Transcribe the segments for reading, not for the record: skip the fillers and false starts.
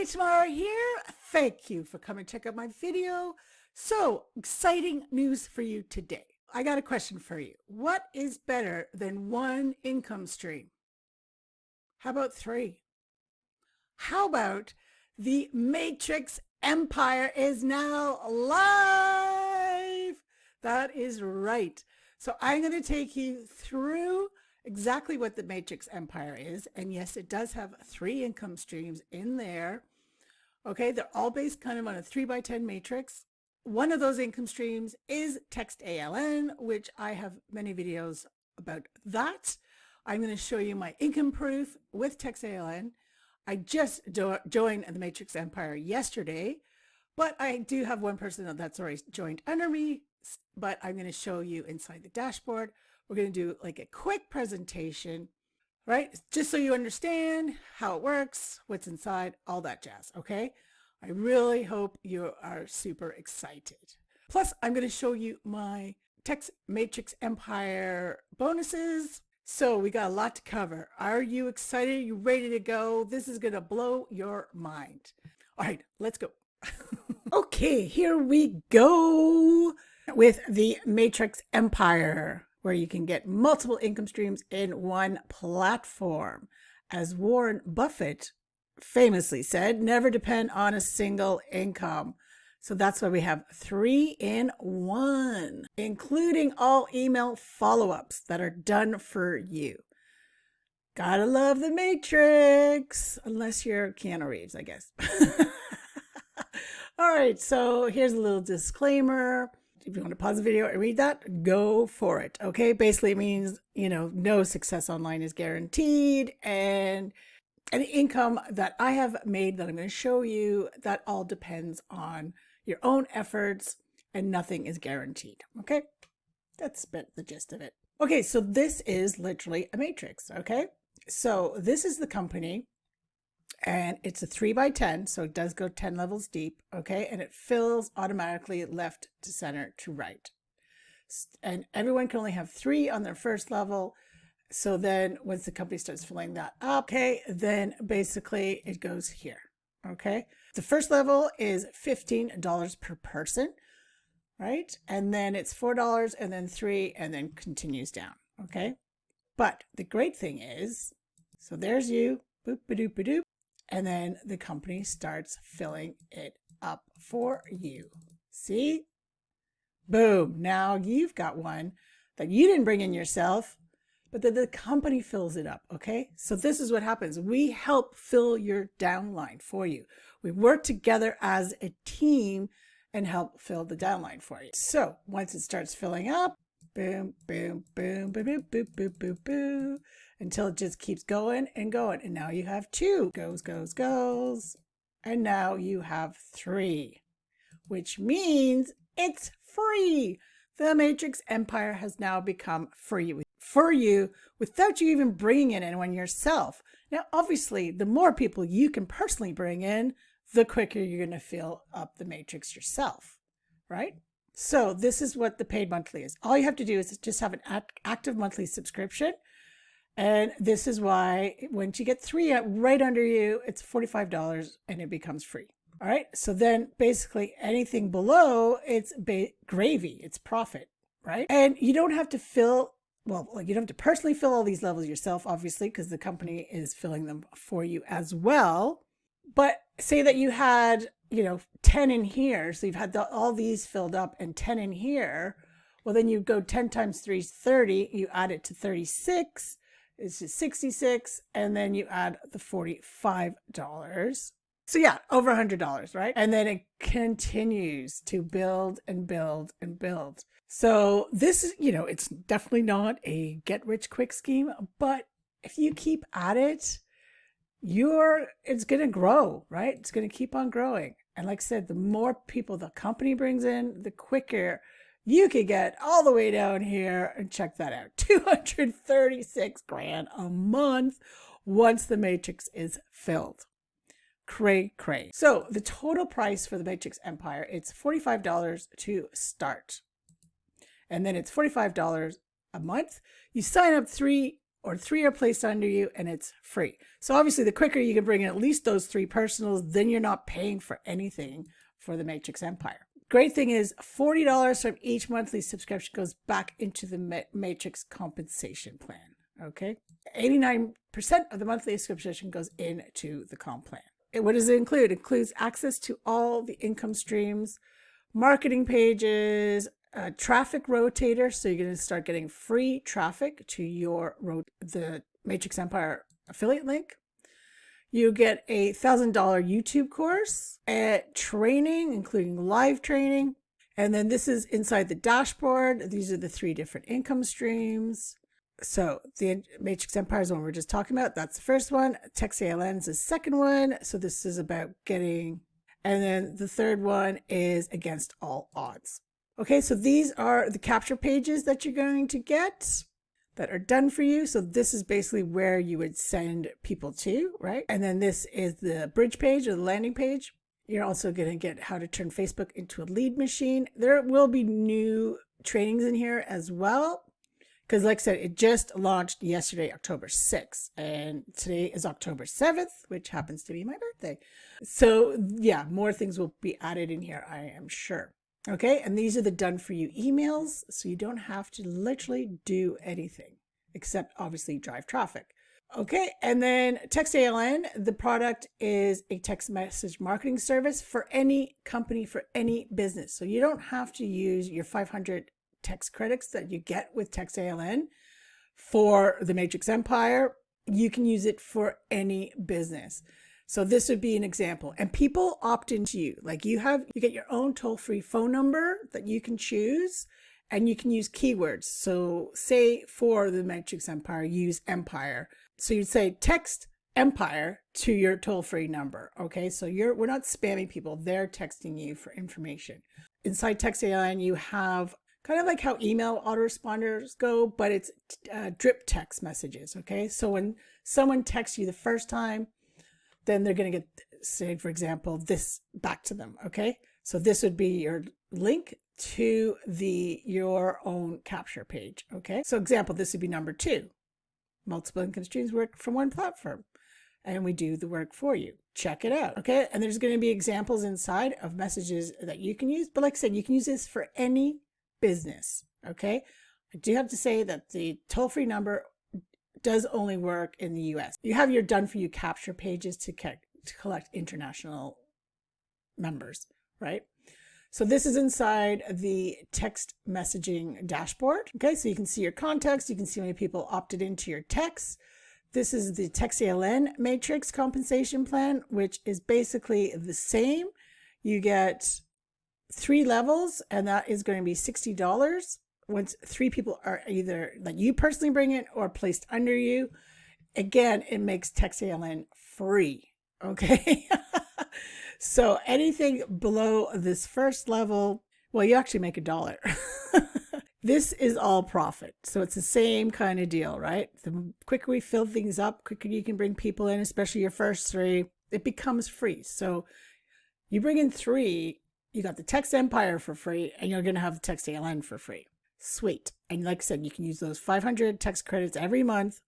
Tamara here. Thank you for coming to check out my video. So, exciting news for you today. I got a question for you. What is better than one income stream? How about three? How about the Matrix Empire is now live? That is right. So I'm going to take you through exactly what the Matrix Empire is. And yes, it does have three income streams in there. Okay, they're all based kind of on a 3x10 matrix. One of those income streams is Text ALN, which I have many videos about that. I'm going to show you my income proof with Text ALN. I just joined the Matrix Empire yesterday, but I do have one person that's already joined under me, but I'm going to show you inside the dashboard. We're going to do like a quick presentation, right? Just so you understand how it works, what's inside, all that jazz, okay? I really hope you are super excited. Plus, I'm going to show you my Text Matrix Empire bonuses. So we got a lot to cover. Are you excited? Are you ready to go? This is going to blow your mind. All right, let's go. Okay, here we go with the Matrix Empire, where you can get multiple income streams in one platform. As Warren Buffett famously said, never depend on a single income. So that's why we have 3 in 1, including all email follow-ups that are done for you. Gotta love the Matrix, unless you're Keanu Reeves, I guess. All right, so here's a little disclaimer. If you want to pause the video and read that, go for it. Okay, basically it means, no success online is guaranteed, and any income that I have made that I'm going to show you, that all depends on your own efforts and nothing is guaranteed. Okay, that's the gist of it. Okay, so this is literally a matrix. Okay, so this is the company and it's a 3x10, so it does go 10 levels deep. Okay, and it fills automatically left to center to right, and everyone can only have 3 on their first level. So then once the company starts filling that up, okay, then basically it goes here. Okay, the first level is $15 per person, right? And then it's $4 and then 3 and then continues down. Okay, but the great thing is, so there's you, boop ba doop ba doop, and then the company starts filling it up for you. See, boom, now you've got one that you didn't bring in yourself, but then the company fills it up. Okay, so this is what happens. We help fill your downline for you. We work together as a team and help fill the downline for you. So once it starts filling up, boom, boom, boom, boom, boom, boom, boom, boom, boom, until it just keeps going and going. And now you have 2, goes, goes, goes. And now you have 3, which means it's free. The Matrix Empire has now become free for you without you even bringing in anyone yourself. Now, obviously, the more people you can personally bring in, the quicker you're going to fill up the matrix yourself, right? So this is what the paid monthly is. All you have to do is just have an active monthly subscription. And this is why once you get 3 right under you, it's $45 and it becomes free. All right. So then basically anything below, it's gravy, it's profit, right? And you don't have to you don't have to personally fill all these levels yourself, obviously, because the company is filling them for you as well. But say that you had, 10 in here. So you've had all these filled up and 10 in here. Well, then you go 10 times 3 is 30. You add it to 36. It's just 66. And then you add the $45. So yeah, over $100, right? And then it continues to build and build and build. So this is, it's definitely not a get rich quick scheme, but if you keep at it, it's going to grow, right? It's going to keep on growing. And like I said, the more people the company brings in, the quicker you could get all the way down here. And check that out, 236 grand a month once the matrix is filled. Cray. So the total price for the Matrix Empire, it's $45 to start. And then it's $45 a month. You sign up 3 or 3 are placed under you, and it's free. So obviously the quicker you can bring in at least those 3 personals, then you're not paying for anything for the Matrix Empire. Great thing is $40 from each monthly subscription goes back into the Matrix compensation plan. Okay. 89% of the monthly subscription goes into the comp plan. What does it include? It includes access to all the income streams, marketing pages, a traffic rotator. So you're going to start getting free traffic to the Matrix Empire affiliate link. You get a $1,000 YouTube course, training, including live training. And then this is inside the dashboard. These are the 3 different income streams. So the Matrix Empire is the one we're just talking about. That's the first one. TextALN is the second one. So this is about getting, and then the third one is against all odds. Okay, so these are the capture pages that you're going to get that are done for you. So this is basically where you would send people to, right? And then this is the bridge page or the landing page. You're also going to get how to turn Facebook into a lead machine. There will be new trainings in here as well. Because like I said, it just launched yesterday, October 6th. And today is October 7th, which happens to be my birthday. So yeah, more things will be added in here, I am sure. Okay, and these are the done for you emails. So you don't have to literally do anything except obviously drive traffic. Okay, and then TextALN, the product is a text message marketing service for any company, for any business. So you don't have to use your 500 text credits that you get with TextALN for the Matrix Empire. You can use it for any business. So this would be an example. And people opt into you. Like you get your own toll-free phone number that you can choose, and you can use keywords. So say for the Matrix Empire, use Empire. So you'd say text Empire to your toll-free number. Okay, so we're not spamming people. They're texting you for information. Inside TextALN, you have kind of like how email autoresponders go, but it's drip text messages. Okay, so when someone texts you the first time, then they're going to get, say, for example, this back to them. Okay, so this would be your link to your own capture page. Okay, so example, this would be number 2. Multiple income streams work from one platform, and we do the work for you. Check it out. Okay, and there's going to be examples inside of messages that you can use. But like I said, you can use this for any business. Okay, I do have to say that the toll-free number does only work in the US. You have your done for you capture pages to collect international members, right? So this is inside the text messaging dashboard. Okay, so you can see your contacts, you can see how many people opted into your texts. This is the TextALN Matrix compensation plan, which is basically the same. You get 3 levels, and that is going to be $60. Once 3 people are either like you personally bring it or placed under you. Again, it makes TextALN free. Okay. So anything below this first level, well, you actually make $1. This is all profit. So it's the same kind of deal, right? The quicker we fill things up, quicker you can bring people in, especially your first 3, it becomes free. So you bring in 3, you got the Text Empire for free, and you're going to have the TextALN for free. Sweet. And like I said, you can use those 500 text credits every month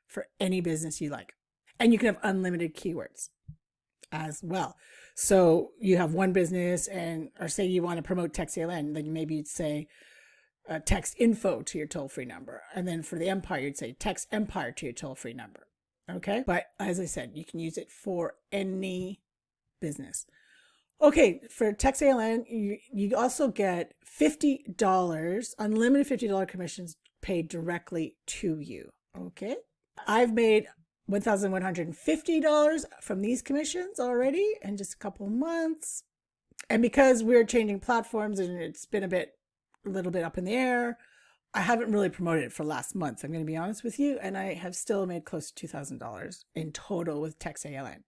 for any business you like. And you can have unlimited keywords as well. So you have one business or say you want to promote TextALN, then maybe you'd say text info to your toll-free number. And then for the Empire, you'd say text Empire to your toll-free number. Okay. But as I said, you can use it for any business. Okay, for TextALN, you also get $50, unlimited $50 commissions paid directly to you. Okay, I've made $1,150 from these commissions already in just a couple of months. And because we're changing platforms and it's been a little bit up in the air, I haven't really promoted it for last month. I'm going to be honest with you. And I have still made close to $2,000 in total with TextALN.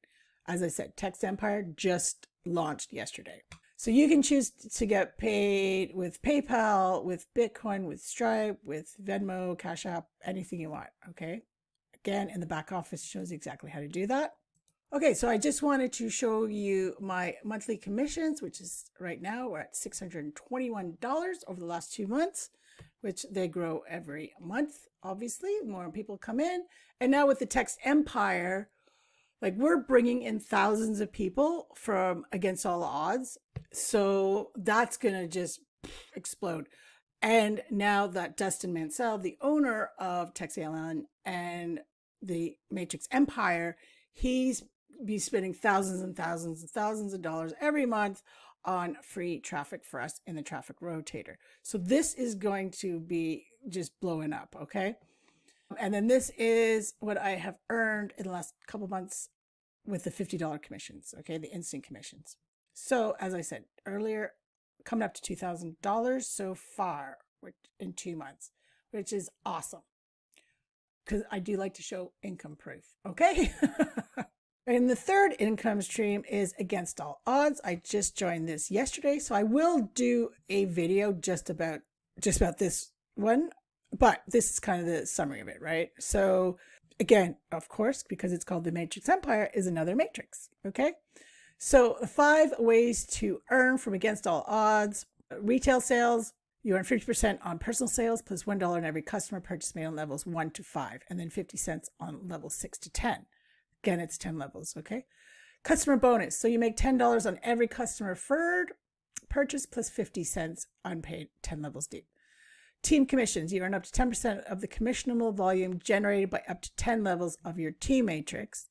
As I said, Text Empire just launched yesterday. So you can choose to get paid with PayPal, with Bitcoin, with Stripe, with Venmo, Cash App, anything you want. Okay. Again, in the back office shows exactly how to do that. Okay, so I just wanted to show you my monthly commissions, which is right now we're at $621 over the last 2 months. which they grow every month. Obviously, more people come in. And now with the Text Empire, like we're bringing in thousands of people from Against All Odds. So that's going to just explode. And now that Dustin Mansell, the owner of TextALN and the Matrix Empire, he's be spending thousands and thousands and thousands of dollars every month on free traffic for us in the traffic rotator. So this is going to be just blowing up. Okay. And then this is what I have earned in the last couple months with the $50 commissions. Okay. The instant commissions. So as I said earlier, coming up to $2,000 so far in 2 months, which is awesome. Because I do like to show income proof. Okay. And the third income stream is Against All Odds. I just joined this yesterday, so I will do a video just about this one, but this is kind of the summary of it, right? So again, of course, because it's called the Matrix Empire, is another matrix, okay? So 5 ways to earn from Against All Odds. Retail sales, you earn 50% on personal sales plus $1 on every customer purchase made on levels 1 to 5, and then 50 cents on levels 6 to 10. Again, it's 10 levels, okay? Customer bonus. So you make $10 on every customer referred purchase plus 50 cents unpaid 10 levels deep. Team commissions. You earn up to 10% of the commissionable volume generated by up to 10 levels of your team matrix.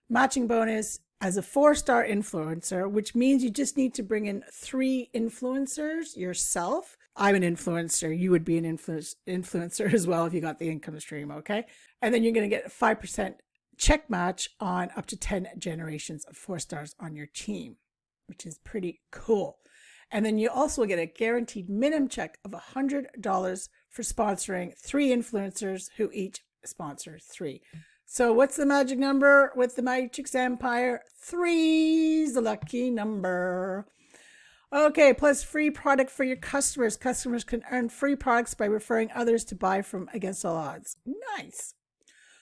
Matching bonus as a 4-star influencer, which means you just need to bring in 3 influencers yourself. I'm an influencer. You would be an influencer as well if you got the income stream, okay? And then you're going to get 5% check match on up to 10 generations of 4 stars on your team, which is pretty cool. And then you also get a guaranteed minimum check of $100 for sponsoring 3 influencers who each sponsor 3. So what's the magic number with the Matrix Empire? 3 is the lucky number. Okay, plus free product for your customers. Customers can earn free products by referring others to buy from Against All Odds. Nice.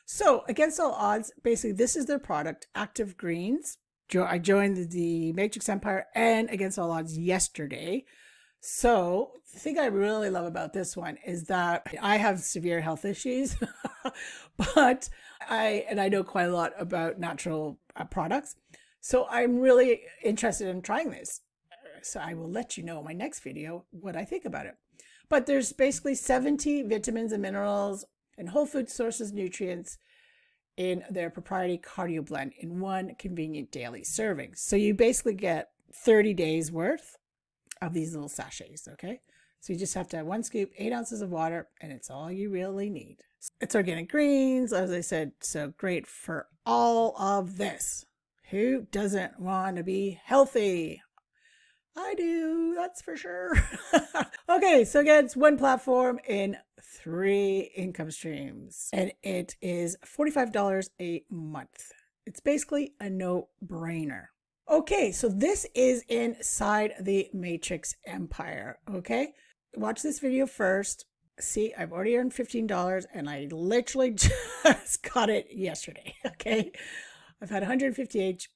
So Against All Odds, basically this is their product, Active Greens. I joined the Matrix Empire and Against All Odds yesterday. So the thing I really love about this one is that I have severe health issues, but I know quite a lot about natural products. So I'm really interested in trying this. So I will let you know in my next video what I think about it. But there's basically 70 vitamins and minerals and whole food sources nutrients in their proprietary cardio blend in one convenient daily serving. So you basically get 30 days worth of these little sachets, okay? So you just have to have 1 scoop, 8 ounces of water, and it's all you really need. It's organic greens, as I said, so great for all of this. Who doesn't want to be healthy? I do, that's for sure. Okay, so again, it's one platform in 3 income streams, and it is $45 a month. It's basically a no-brainer. Okay, so this is inside the Matrix Empire, okay? Watch this video first. See, I've already earned $15, and I literally just got it yesterday, okay? I've had 158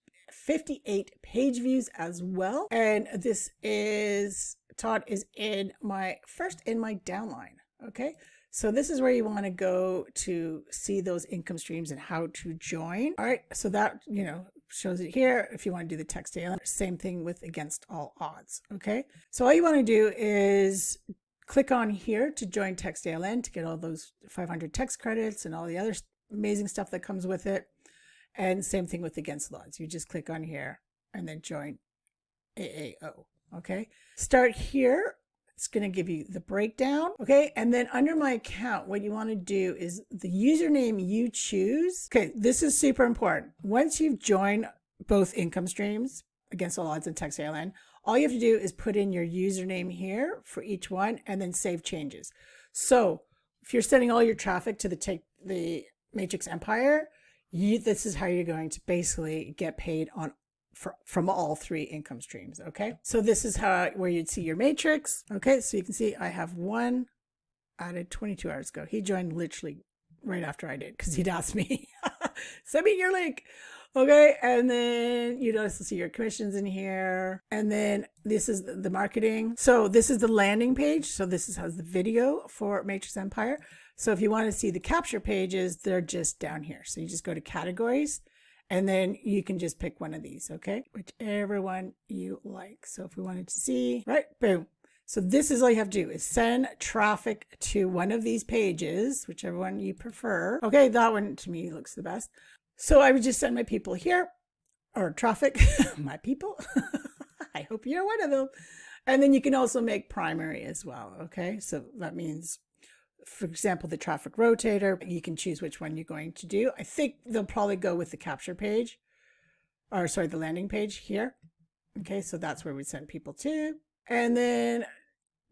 page views as well. And this is, Todd is in my downline. Okay. So this is where you want to go to see those income streams and how to join. All right. So that, shows it here. If you want to do the TextALN, same thing with Against All Odds. Okay. So all you want to do is click on here to join TextALN to get all those 500 text credits and all the other amazing stuff that comes with it. And same thing with Against All Odds. You just click on here and then join AAO. Okay. Start here. It's going to give you the breakdown. Okay. And then under my account, what you want to do is the username you choose. Okay. This is super important. Once you've joined both income streams, Against All Odds and TextALN, all you have to do is put in your username here for each one and then save changes. So if you're sending all your traffic to the Matrix Empire, this is how you're going to basically get paid from all 3 income streams. Okay. So this is where you'd see your matrix. Okay. So you can see I have one added 22 hours ago. He joined literally right after I did because he'd asked me, send me your link. Okay, and then you'd also see your commissions in here. And then this is the marketing. So this is the landing page. So this has the video for Matrix Empire. So if you want to see the capture pages, they're just down here. So you just go to categories and then you can just pick one of these, okay? Whichever one you like. So if we wanted to see, right, boom. So this is all you have to do is send traffic to one of these pages, whichever one you prefer. Okay, that one to me looks the best. So I would just send my people here, or traffic, my people. I hope you're one of them. And then you can also make primary as well, okay? So that means, for example, the traffic rotator, you can choose which one you're going to do. I think they'll probably go with the capture page, or sorry, the landing page here. Okay, so that's where we send people to. And then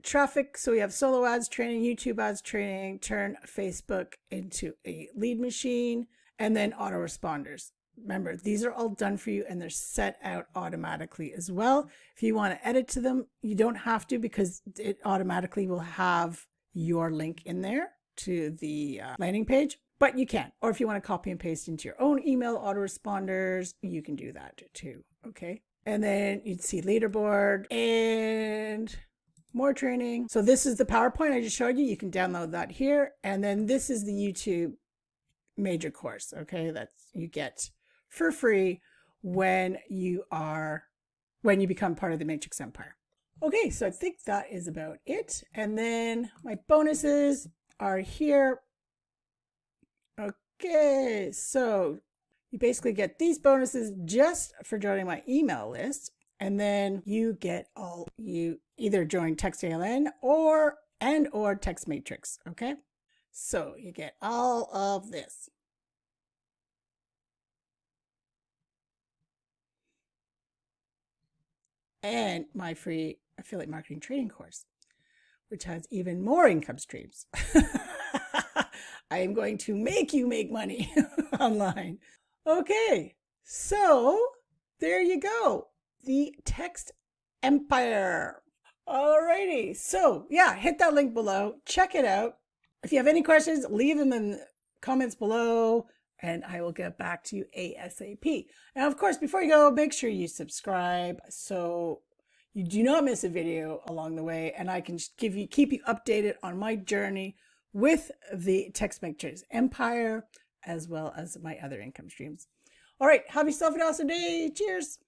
traffic, so we have solo ads training, YouTube ads training, turn Facebook into a lead machine, and then autoresponders. Remember, these are all done for you and they're set out automatically as well. If you want to edit to them, you don't have to because it automatically will have your link in there to the landing page, but you can. Or if you want to copy and paste into your own email autoresponders, you can do that too, okay? And then you'd see leaderboard and more training. So this is the PowerPoint I just showed you. You can download that here. And then this is the YouTube major course, okay? That's you get for free when you become part of the Matrix Empire. Okay, so I think that is about it. And then my bonuses are here. Okay, so you basically get these bonuses just for joining my email list. And then you get you either join TextALN or Text Matrix, okay? So you get all of this. And my free affiliate marketing training course, which has even more income streams. I am going to make you make money online. Okay, so there you go. The Text Empire. Alrighty, so yeah, hit that link below. Check it out. If you have any questions, leave them in the comments below and I will get back to you ASAP. Now, of course, before you go, make sure you subscribe so you do not miss a video along the way and I can keep you updated on my journey with the Text Matrix Empire as well as my other income streams. All right, have yourself an awesome day. Cheers.